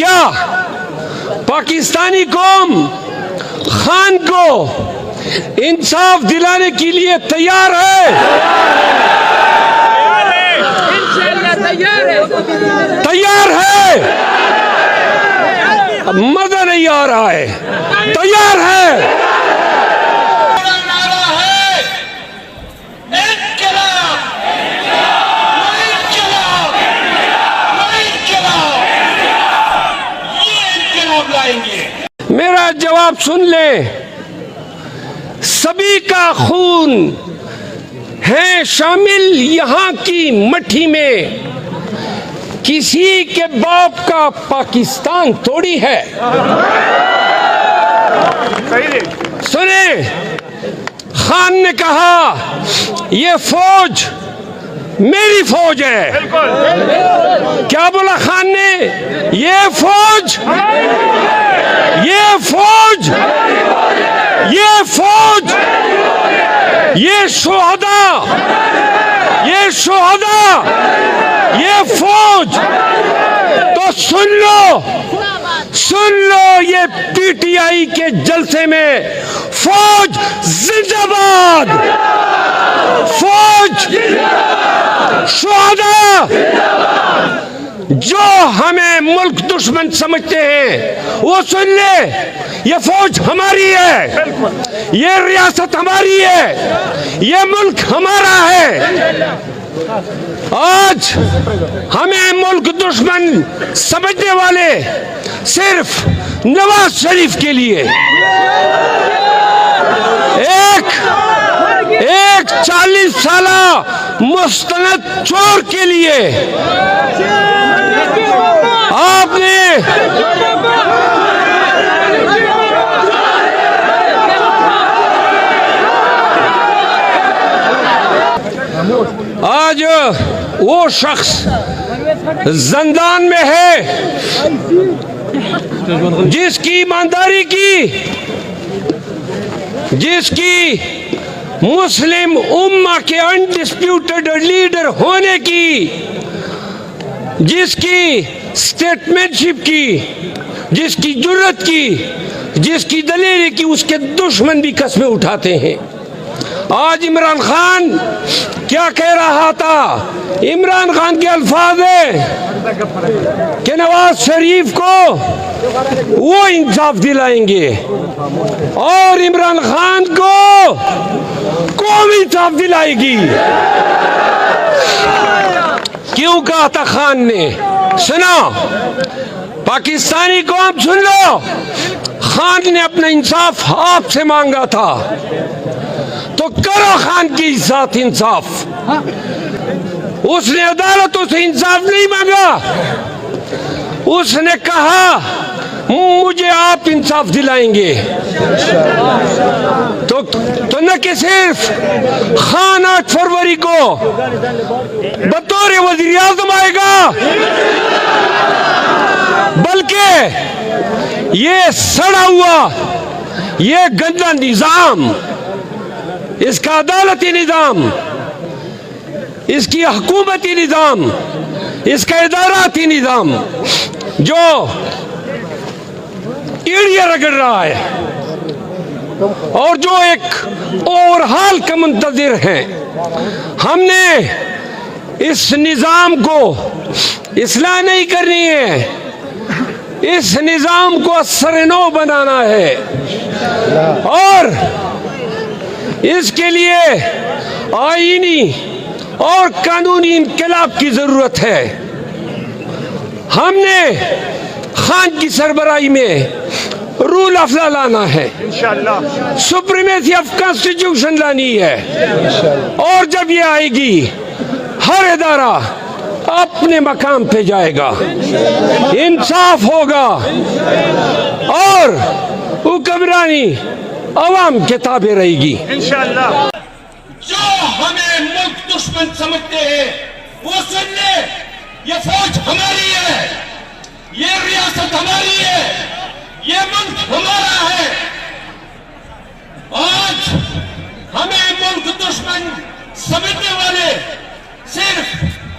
क्या पाकिस्तानी कौम खान को इंसाफ दिलाने के लिए तैयार है? तैयार है। मजा नहीं आ रहा है। तैयार है। मेरा जवाब सुन ले। सभी का खून है शामिल यहाँ की मट्टी में, किसी के बाप का पाकिस्तान थोड़ी है। सुने, खान ने कहा ये फौज मेरी फौज है। क्या बोला खान ने? ये फौज, ये फौज, ये फौज, ये शोहदा, ये शोहदा, ये फौज। तो सुन लो ये पीटीआई के जलसे में फौज जिंदाबाद, फौज शोहदा। जो हमें मुल्क दुश्मन समझते हैं वो सुन ले, ये फौज हमारी है, ये रियासत हमारी है, ये मुल्क हमारा है। आज हमें मुल्क दुश्मन समझने वाले सिर्फ नवाज शरीफ के लिए, एक 40 साला मुस्तनद चोर के लिए आपने आज वो शख्स जिंदान में है जिसकी ईमानदारी की, जिसकी मुस्लिम उम्मा के अनडिस्प्यूटेड लीडर होने की, जिसकी स्टेटमेंटशिप की, जिसकी जुर्रत की, जिसकी दलेरी की, उसके दुश्मन भी कस्में उठाते हैं। आज इमरान खान क्या कह रहा था? इमरान खान के अल्फाज है कि नवाज शरीफ को वो इंसाफ दिलाएंगे और इमरान खान को कौम इंसाफ दिलाएगी। क्यों कहा था खान ने? सुनो पाकिस्तानी कौम, सुन लो। खान ने अपना इंसाफ आपसे मांगा था तो करो खान के साथ इंसाफ। उसने अदालतों से इंसाफ नहीं मांगा, उसने कहा मुझे आप इंसाफ दिलाएंगे। तो न कि सिर्फ खान 8 फरवरी को बतौर वज़ीर आज़म आएगा, बल्कि ये सड़ा हुआ, ये गंदा निजाम, इसका अदालती निजाम, इसकी हुकूमती निजाम, इसका इदाराती निजाम जो ईड़ियां रगड़ रहा है और जो एक ओवरहाल का मुंतजिर है, हमने इस निजाम को इस्लाह नहीं करनी है, इस निजाम को असर-ए-नौ बनाना है और इसके लिए आईनी और कानूनी इनकलाब की जरूरत है। हमने खान की सरबराही में रूल ऑफ लॉ लाना है, सुप्रीमेसी ऑफ कॉन्स्टिट्यूशन लानी है और जब ये आएगी हर इदारा अपने मकाम पे जाएगा, इंसाफ होगा और हुक्मरानी अवाम के ताबे रहेगी इंशाअल्लाह। जो हमें मुल्क दुश्मन समझते हैं वो सुन ले, ये फौज हमारी है, ये रियासत हमारी है, ये मुल्क हमारा है। आज हमें मुल्क दुश्मन समझने वाले सिर्फ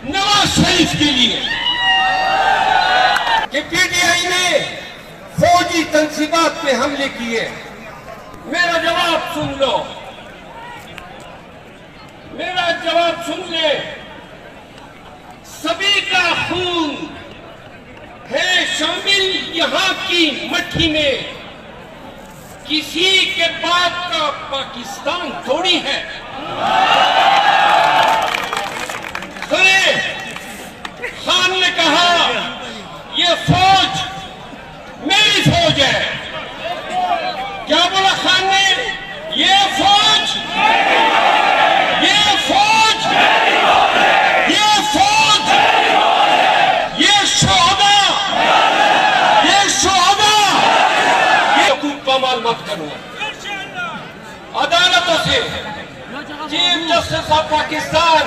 नवाज शरीफ के लिए कि पीटीआई ने फौजी तंसीबात पे हमले किए। मेरा जवाब सुन लो, मेरा जवाब सुन ले। सभी का खून है शामिल यहाँ की मट्टी में, किसी के बाप का पाकिस्तान थोड़ी है। सुने, खान ने कहा ये फौज मेरी फौज है। क्या बोला खान ने? ये फौज, ये फौज, ये फौज, ये शोहदा, ये शोहदा, ये खूब कमाल मत करो। अदालतों से चीफ जस्टिस ऑफ पाकिस्तान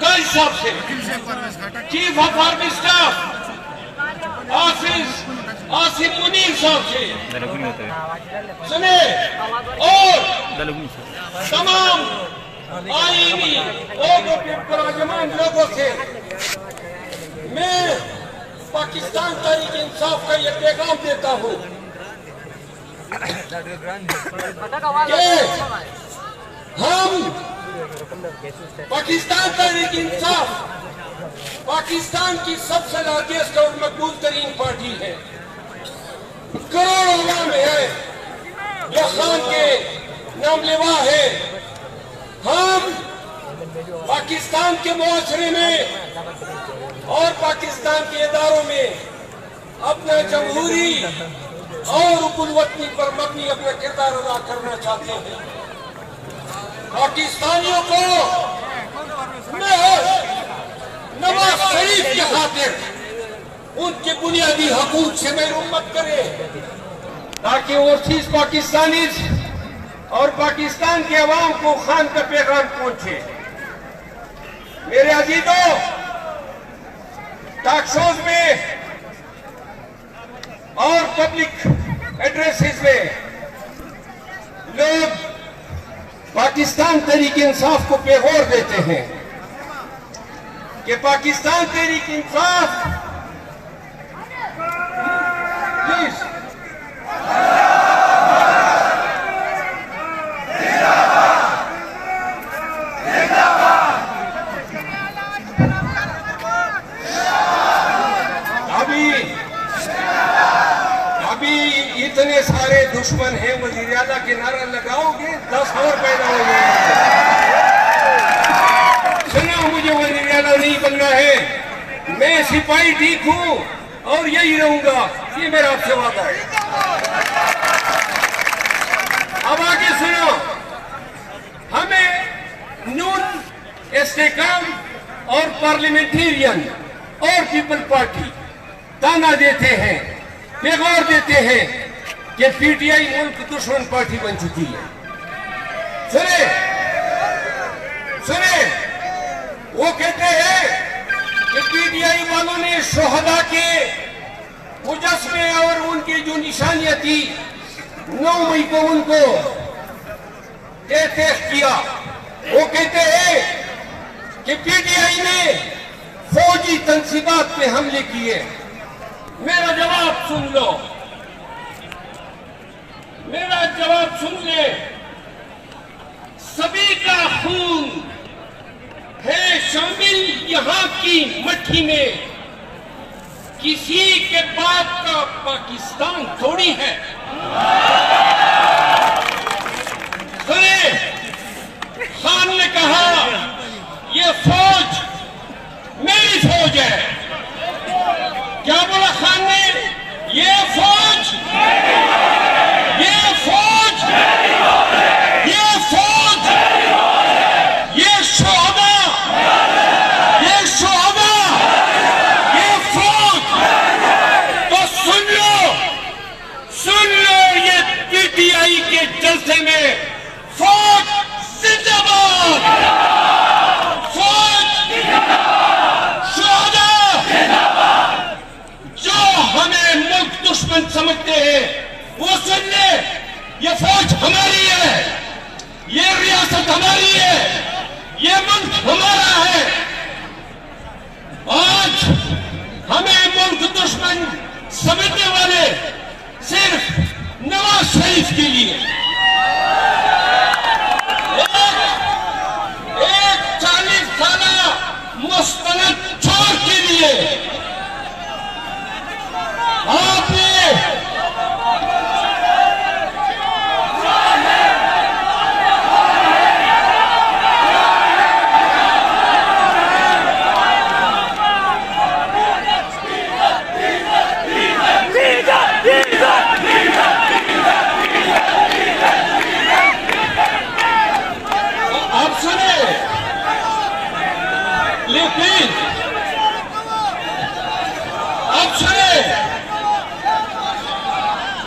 कई साहब से, chief of army staff Asif Munir साहब से सुने, और तमाम आईनी ओहदों के विराजमान लोगों से मैं पाकिस्तान तहरीक इंसाफ का यह पैगाम देता हूँ कि हम पाकिस्तान तहरीक इंसाफ पाकिस्तान की सबसे लार्जेस्ट और मकबूल तरीन पार्टी है। करोड़ों आवाम है जो खान के नामलेवा है। हम पाकिस्तान के मुआशरे में और पाकिस्तान के इदारों में अपना जमहूरी और उकुलवतनी पर मबनी अपना किरदार अदा करना चाहते हैं। पाकिस्तानियों को नवाज शरीफ के खातिर उनके बुनियादी हकूक से महरूम मत करे, ताकि ओवरसीज पाकिस्तानी और पाकिस्तान के अवाम को खान का पैगाम पहुंचे। मेरे अजीजों, टॉक शोज में और पब्लिक एड्रेसेस में लोग पाकिस्तान तहरीक इंसाफ को पैगौर देते हैं कि पाकिस्तान तहरीक इंसाफ प्लीज अभी इतने सारे दुश्मन हैं, वज़ीर आला के नारा लगाओगे 10 और पैदा हो जाएंगे। सुनो, मुझे वज़ीर आला नहीं बनना है, मैं सिपाही ठीक हूँ और यही रहूंगा, ये मेरा आपसे वादा है। अब आगे सुनो, हमें नून इस्तेकाम और पार्लियामेंटेरियन और पीपल पार्टी ताना देते हैं, पैगौर देते हैं कि पीटीआई मुल्क दुश्मन पार्टी बन चुकी है। सुने सुने, वो कहते हैं कि पीटीआई वालों ने शोहदा के मुजस्मे और उनकी जो निशानियां थी 9 मई को उनको पेश किया। वो कहते हैं कि पीटीआई ने फौजी तंसीबात पे हमले किए। मेरा जवाब सुन लो, मेरा जवाब सुन ले। सभी का खून है शामिल यहाँ की मट्टी में, किसी के बाप का पाकिस्तान थोड़ी है। सुने, खान ने कहा ये फौज मेरी फौज है। क्या बोला खान ने? ये फौज, ये फौज, ये फौज, ये शोहदा, ये शोहदा, ये फौज। तो सुन लो ये पीटीआई के जलसे में फौज जिंदाबाद, फौज शोहदा। जो हमें मुल्क दुश्मन समझते हैं वो सुन ले, ये फौज हमारी है, ये रियासत हमारी है, ये मुल्क हमारा है। आज हमें मुल्क दुश्मन समझने वाले सिर्फ नवाज शरीफ के लिए, एक 40 साल मुस्तनद चोर के लिए आपने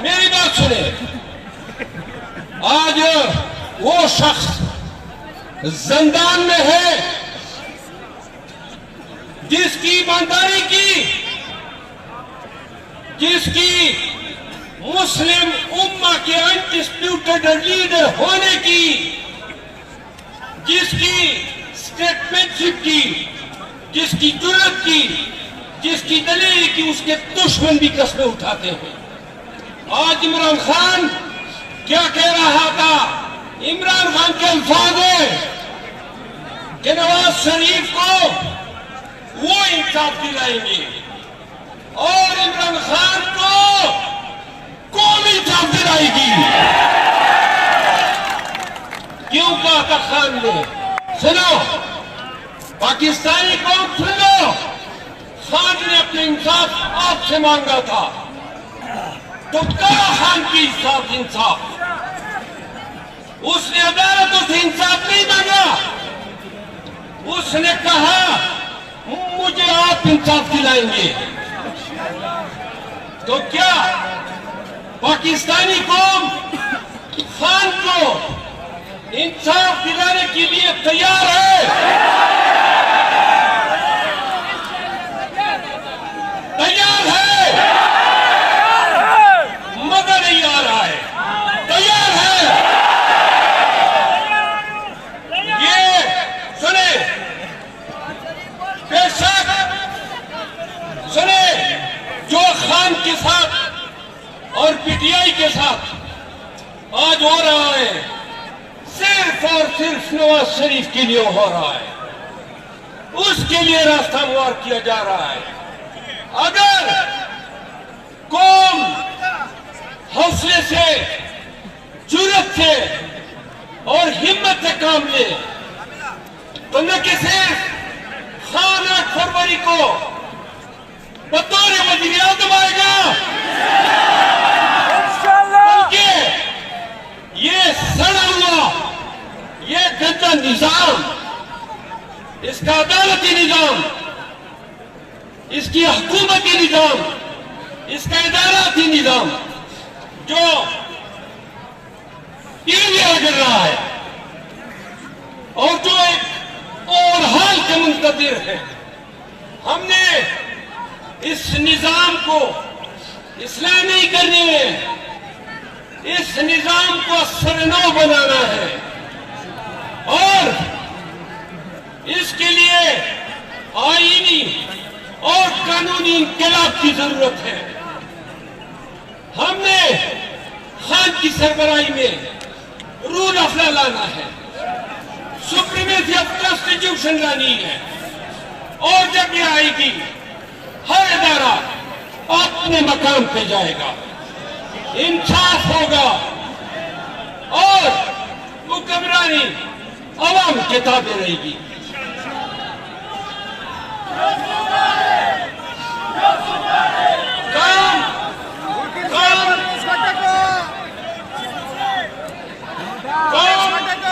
मेरी बात सुने। आज वो शख्स जिंदान में है जिसकी ईमानदारी की, जिसकी मुस्लिम उम्मा के अनडिस्प्यूटेड लीडर होने की, जिसकी स्टेटमेंटशिप की, जिसकी जुर्रत की, जिसकी दलील की उसके दुश्मन भी कस्में उठाते हैं। आज इमरान खान क्या कह रहा था? इमरान खान के अल्फाज है कि नवाज शरीफ को वो इंसाफ दिलाएंगे और इमरान खान को कौन इंसाफ दिलाएगी। क्यों कहा था खान ने? सुनो, पाकिस्तानी कौम सुन लो, खान ने अपने इंसाफ आपसे मांगा था तो करो खान की इंसाफ। उसने अदालतों से इंसाफ नहीं मांगा, उसने कहा मुझे आप इंसाफ दिलाएंगे। तो क्या पाकिस्तानी कौम खान को इंसाफ दिलाने के लिए तैयार है? तैयार है, मगर नहीं आ रहा है। तैयार है। ये सुने, बेशक सुने, जो खान के साथ और पीटीआई के साथ आज हो रहा है सिर्फ और सिर्फ नवाज शरीफ के लिए हो रहा है, उसके लिए रास्ता हमवार किया जा रहा है। अगर कौम हौसले से, जुर्रत से और हिम्मत से काम ले तो न कि सिर्फ खान 8 फरवरी को बतौर वज़ीर आज़म आएगा, बल्कि ये सड़ा हुआ, ये गंदा निजाम, इसका अदालती निजाम, इसकी हुकूमती निजाम, इसका इदाराती निजाम जो टीवियां कर रहा है और जो एक और हाल के मुंतज़िर है, हमने इस निजाम को इस्लामी करने में, इस निजाम को सरनौ बनाना है और इसके लिए आईनी और कानूनी इंक़िलाब की जरूरत है। हमने खान की सरबराही में रूल ऑफ लॉ लाना है, सुप्रीमेसी ऑफ कॉन्स्टिट्यूशन लानी है और जब ये आएगी हर इदारा अपने मकाम पे जाएगा, इंसाफ होगा और हुक्मरानी अवाम के ताबे रहेगी। काम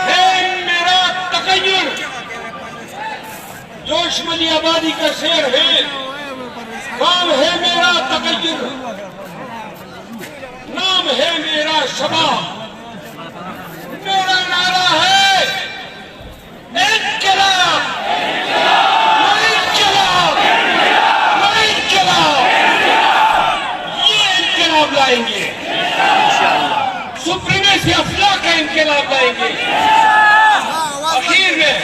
है मेरा तकय्युर, जो शुमाली आबादी का शेर है। काम है मेरा तकय्युर, नाम है मेरा शबाब, मेरा नारा है इनकलाब, इनकलाब, इनकलाब। ये इनकलाब लाएंगे, सुप्रीमेसी ऑफ लॉ का इनकलाब लाएंगे। आखिर में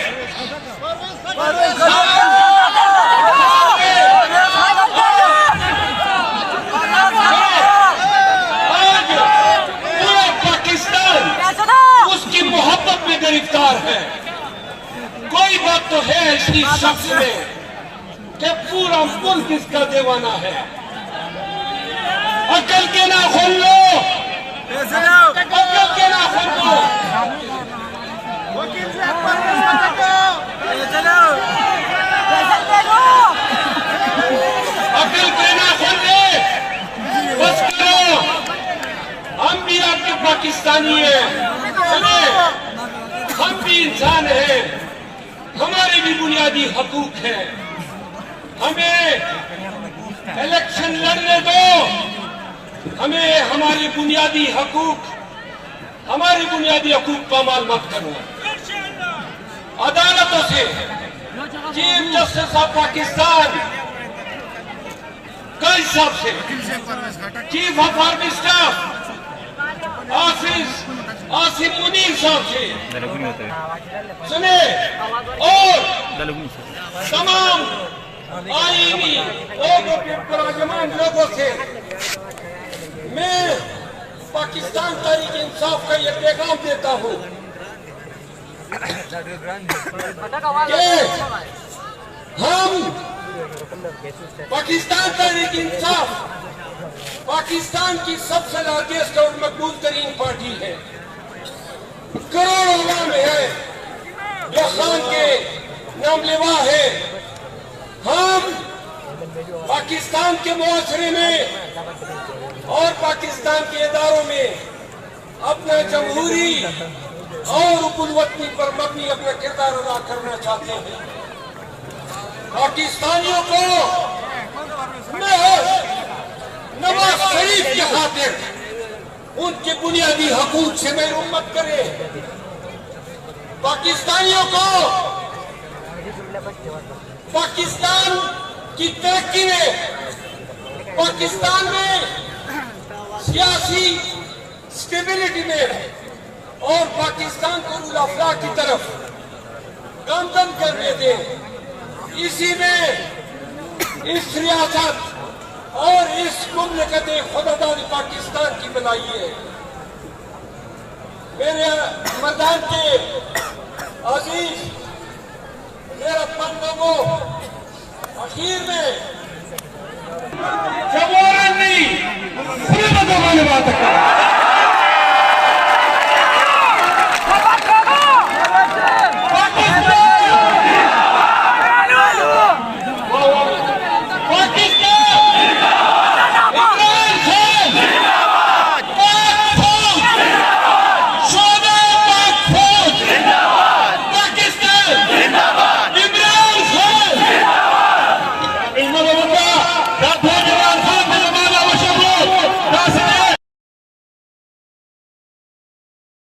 ऐसी शख्स में कि पूरा मुल्क इसका दीवाना है। अकल के ना खोल लो, अकल के ना खोल लो। अकल के ना खोल ले, बस करो। हम भी आपके पाकिस्तानी हैं, सुने, हम भी इंसान हैं, हमारे भी बुनियादी हकूक हैं। हमें इलेक्शन लड़ने दो, हमें हमारे बुनियादी हकूक पामाल मत करो। अदालतों से चीफ जस्टिस ऑफ पाकिस्तान का हिसाब से chief of army staff Asif Munir साहब से सुने, और तमाम आईनी और लोगों से मैं पाकिस्तान तहरीक इंसाफ का ये पैगाम देता हूँ कि हम पाकिस्तान तहरीक इंसाफ पाकिस्तान की सबसे लार्जेस्ट और मकबूल तरीन पार्टी है। करोड़ों नाम है जो खान के नामलेवा है। हम पाकिस्तान के मुआशरे में और पाकिस्तान के इदारों में अपना जमहूरी और उकुलवतनी पर मबनी अपना किरदार अदा करना चाहते हैं। पाकिस्तानियों को नवाज शरीफ की खातिर उनके बुनियादी हकूक से महरूम मत करे। पाकिस्तानियों को पाकिस्तान की तरक्की में, पाकिस्तान में सियासी स्टेबिलिटी में और पाकिस्तान को रूल ऑफ लॉ की तरफ गामजन करने दे। इसी में इस रियासत और इस मुमलिकत खुदादारी पाकिस्तान की बनाई है। मेरे मैदान के अजीज गैरतमंद लोगों, आखिर में जवान नहीं, खुले बात